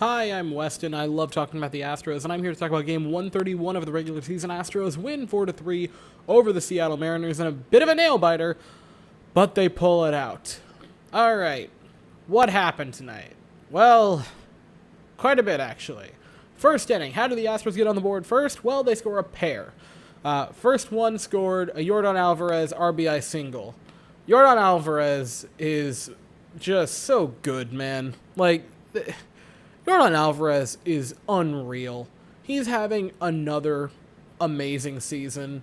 Hi, I'm Weston. I love talking about the Astros, and I'm here to talk about Game 131 of the regular season. Astros win 4-3 over the Seattle Mariners in a bit of a nail-biter, but they pull it out. All right, what happened tonight? Well, quite a bit, actually. First inning, how do the Astros get on the board first? Well, they score a pair. First one scored a Yordan Alvarez RBI single. Yordan Alvarez is just so good, man. Yordan Alvarez is unreal. He's having another amazing season.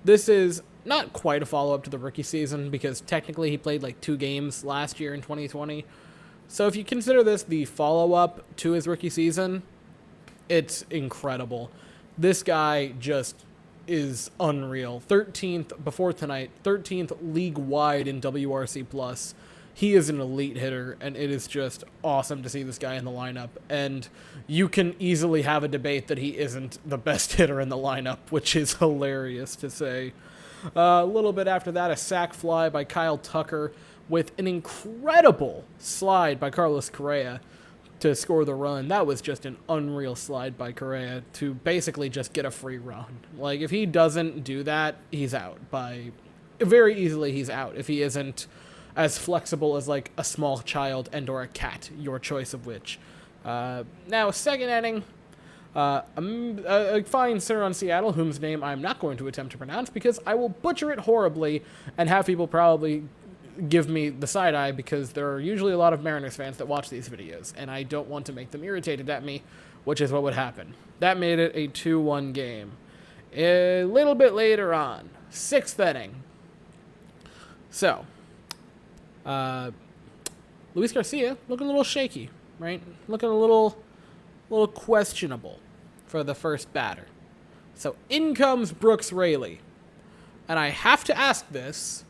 This is not quite a follow-up to the rookie season because technically he played like 2 games last year in 2020. So if you consider this the follow-up to his rookie season, it's incredible. This guy just is unreal. 13th, before tonight, 13th league-wide in WRC+. He is an elite hitter, and it is just awesome to see this guy in the lineup. And you can easily have a debate that he isn't the best hitter in the lineup, which is hilarious to say. A little bit after that, a sac fly by Kyle Tucker with an incredible slide by Carlos Correa to score the run. That was just an unreal slide by Correa to basically just get a free run. Like, if he doesn't do that, he's out. Very easily, he's out if he isn't as flexible as like a small child and or a cat, your choice of which. Now, second inning, a fine center on Seattle, whose name I'm not going to attempt to pronounce because I will butcher it horribly and have people probably give me the side eye because there are usually a lot of Mariners fans that watch these videos, and I don't want to make them irritated at me, which is what would happen. That made it a 2-1 game. A little bit later on, sixth inning. So, Luis Garcia looking a little shaky, right? Looking a little questionable for the first batter. So in comes Brooks Raley. And I have to ask this,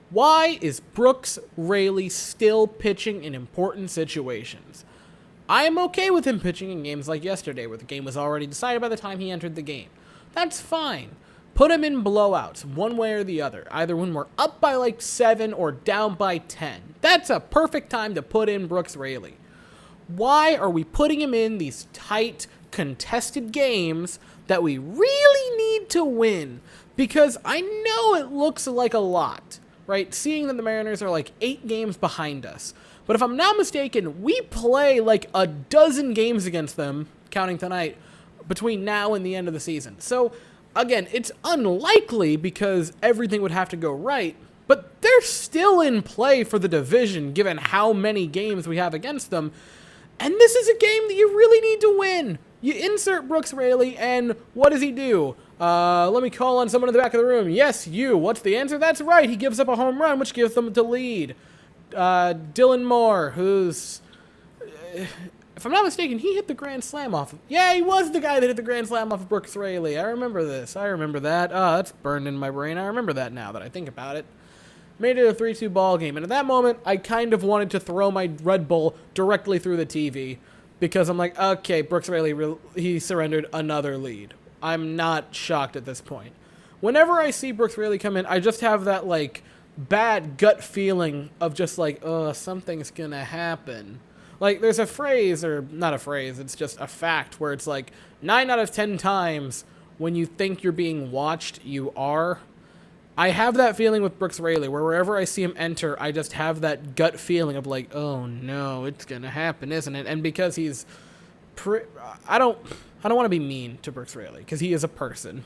why is Brooks Raley still pitching in important situations? I am okay with him pitching in games like yesterday where the game was already decided by the time he entered the game. That's fine. Put him in blowouts, one way or the other, either when we're up by like 7 or down by 10. That's a perfect time to put in Brooks Raley. Why are we putting him in these tight, contested games that we really need to win? Because I know it looks like a lot, right? Seeing that the Mariners are like 8 games behind us. But if I'm not mistaken, we play like a dozen games against them, counting tonight, between now and the end of the season. So, again, it's unlikely because everything would have to go right, but they're still in play for the division given how many games we have against them. And this is a game that you really need to win. You insert Brooks Raley, and what does he do? Let me call on someone in the back of the room. Yes, you. What's the answer? That's right. He gives up a home run, which gives them the lead. Dylan Moore, who's... if I'm not mistaken, he hit the grand slam off of... Yeah, he was the guy that hit the grand slam off of Brooks Raley. I remember this. I remember that. That's burned in my brain. I remember that now that I think about it. Made it a 3-2 ball game. And at that moment, I kind of wanted to throw my Red Bull directly through the TV. Because I'm like, okay, Brooks Raley, he surrendered another lead. I'm not shocked at this point. Whenever I see Brooks Raley come in, I just have that, like, bad gut feeling of just like, something's gonna happen. Like, there's a phrase, or not a phrase, it's just a fact, where it's like, 9 out of 10 times, when you think you're being watched, you are. I have that feeling with Brooks Raley, where wherever I see him enter, I just have that gut feeling of like, oh no, it's gonna happen, isn't it? And because he's... I don't want to be mean to Brooks Raley, because he is a person.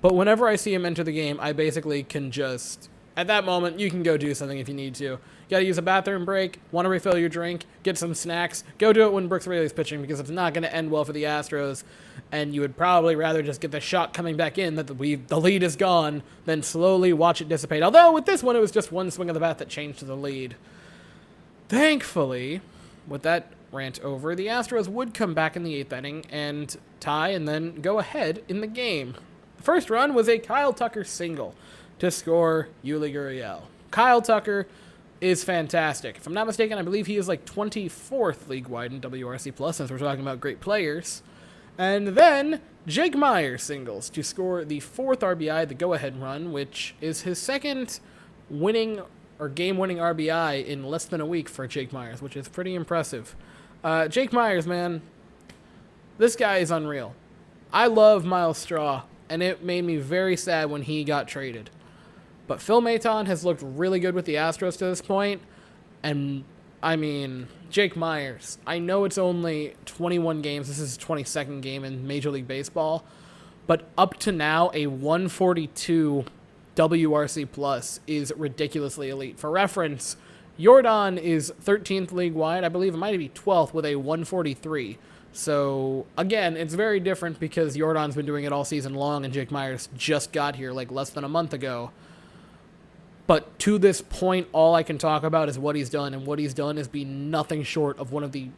But whenever I see him enter the game, I basically can just... At that moment, you can go do something if you need to. You gotta use a bathroom break, want to refill your drink, get some snacks, go do it when Brooks Raley's pitching because it's not going to end well for the Astros, and you would probably rather just get the shot coming back in that the lead is gone than slowly watch it dissipate. Although, with this one, it was just one swing of the bat that changed the lead. Thankfully, with that rant over, the Astros would come back in the 8th inning and tie and then go ahead in the game. The first run was a Kyle Tucker single to score Yuli Gurriel. Kyle Tucker is fantastic. If I'm not mistaken, I believe he is like 24th league-wide in WRC+, since we're talking about great players. And then Jake Myers singles to score the 4th RBI, the go-ahead run, which is his second winning or game-winning RBI in less than a week for Jake Myers, which is pretty impressive. Jake Myers, man, this guy is unreal. I love Miles Straw, and it made me very sad when he got traded. But Phil Maton has looked really good with the Astros to this point, and I mean, Jake Myers, I know it's only 21 games. This is his 22nd game in Major League Baseball. But up to now, a 142 WRC plus is ridiculously elite. For reference, Jordan is 13th league-wide. I believe it might be 12th with a 143. So, again, it's very different because Jordan's been doing it all season long and Jake Myers just got here like less than a month ago. But to this point, all I can talk about is what he's done, and what he's done is be nothing short of one of the...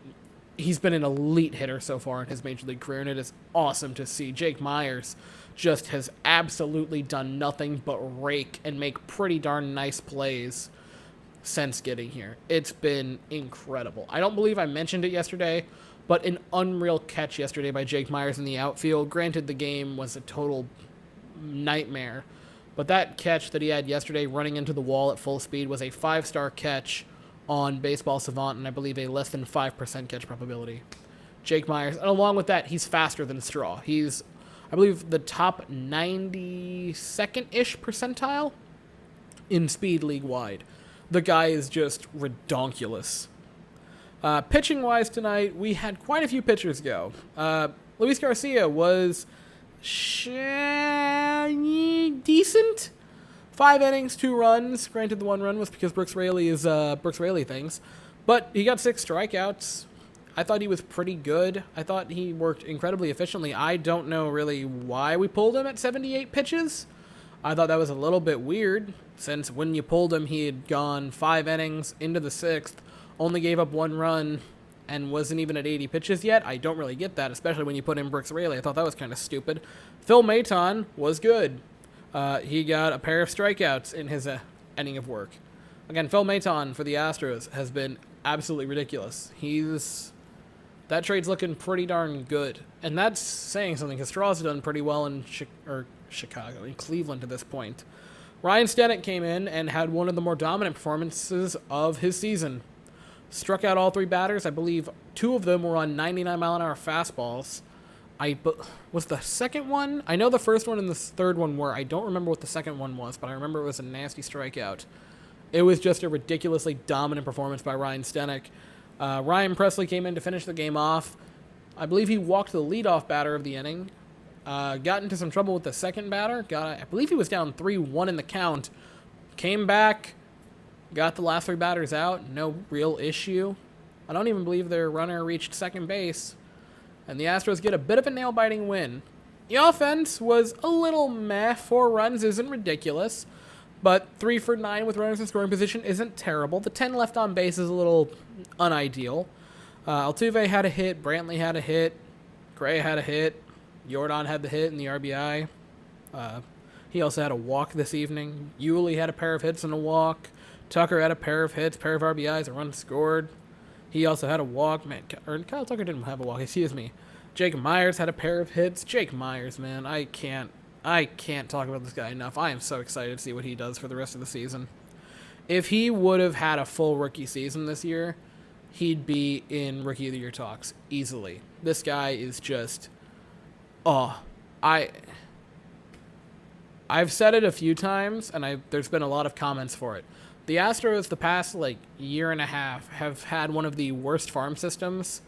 He's been an elite hitter so far in his Major League career, and it is awesome to see. Jake Myers just has absolutely done nothing but rake and make pretty darn nice plays since getting here. It's been incredible. I don't believe I mentioned it yesterday, but an unreal catch yesterday by Jake Myers in the outfield. Granted, the game was a total nightmare, but that catch that he had yesterday running into the wall at full speed was a 5-star catch on Baseball Savant, and I believe a less than 5% catch probability. Jake Myers, and along with that, he's faster than Straw. He's, I believe, the top 92nd-ish percentile in speed league-wide. The guy is just redonkulous. Pitching-wise tonight, we had quite a few pitchers go. Luis Garcia was decent. 5 innings, 2 runs. Granted, the 1 run was because Brooks Raley is Brooks Raley things. But he got 6 strikeouts. I thought he was pretty good. I thought he worked incredibly efficiently. I don't know really why we pulled him at 78 pitches. I thought that was a little bit weird, since when you pulled him, he had gone 5 innings into the 6th, only gave up 1 run, and wasn't even at 80 pitches yet. I don't really get that, especially when you put in Brooks Raley. I thought that was kind of stupid. Phil Maton was good. He got a pair of strikeouts in his inning of work. Again, Phil Maton for the Astros has been absolutely ridiculous. That trade's looking pretty darn good. And that's saying something, because Straw's done pretty well in Cleveland to this point. Ryan Stennett came in and had one of the more dominant performances of his season. Struck out all 3 batters. I believe 2 of them were on 99-mile-an-hour fastballs. Was the second one? I know the first one and the third one were. I don't remember what the second one was, but I remember it was a nasty strikeout. It was just a ridiculously dominant performance by Ryan Stennett. Ryan Presley came in to finish the game off. I believe he walked the leadoff batter of the inning. Got into some trouble with the second batter. I believe he was down 3-1 in the count. Came back, got the last 3 batters out. No real issue. I don't even believe their runner reached second base. And the Astros get a bit of a nail-biting win. The offense was a little meh. 4 runs isn't ridiculous, but 3 for 9 with runners in scoring position isn't terrible. The 10 left on base is a little unideal. Altuve had a hit. Brantley had a hit. Gray had a hit. Jordan had the hit and the RBI. He also had a walk this evening. Yuli had a pair of hits and a walk. Tucker had a pair of hits, pair of RBIs, a run scored. He also had a walk. Man, Kyle Tucker didn't have a walk. Excuse me. Jake Myers had a pair of hits. Jake Myers, man, I can't talk about this guy enough. I am so excited to see what he does for the rest of the season. If he would have had a full rookie season this year, he'd be in Rookie of the Year talks easily. This guy is just, I've said it a few times, and there's been a lot of comments for it. The Astros, the past, year and a half, have had one of the worst farm systems,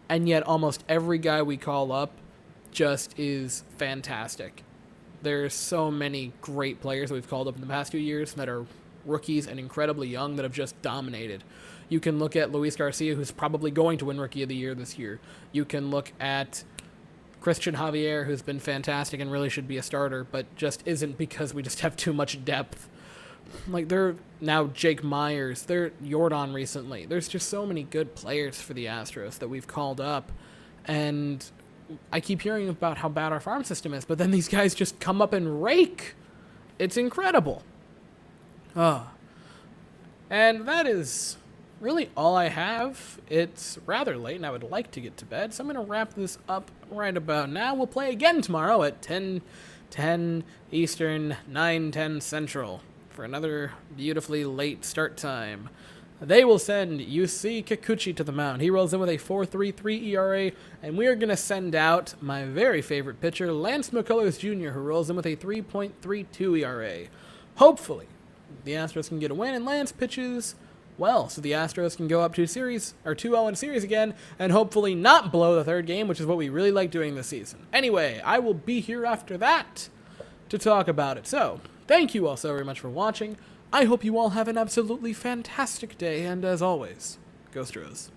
and yet almost every guy we call up just is fantastic. There's so many great players that we've called up in the past 2 years that are rookies and incredibly young that have just dominated. You can look at Luis Garcia, who's probably going to win Rookie of the Year this year. You can look at Christian Javier, who's been fantastic and really should be a starter, but just isn't because we just have too much depth. They're now Jake Myers, they're Jordan recently. There's just so many good players for the Astros that we've called up, and I keep hearing about how bad our farm system is, but then these guys just come up and rake. It's incredible. And that is really all I have. It's rather late, and I would like to get to bed, so I'm going to wrap this up right about now. We'll play again tomorrow at 10:10 Eastern, 9:10 Central for another beautifully late start time. they will send Yusei Kikuchi to the mound. He rolls in with a 4.33 ERA, and we are going to send out my very favorite pitcher, Lance McCullers Jr., who rolls in with a 3.32 ERA. Hopefully, the Astros can get a win, and Lance pitches well, so the Astros can go up 2-0 in series again, and hopefully not blow the third game, which is what we really like doing this season. Anyway, I will be here after that to talk about it. So, thank you all so very much for watching. I hope you all have an absolutely fantastic day, and as always, go Astros.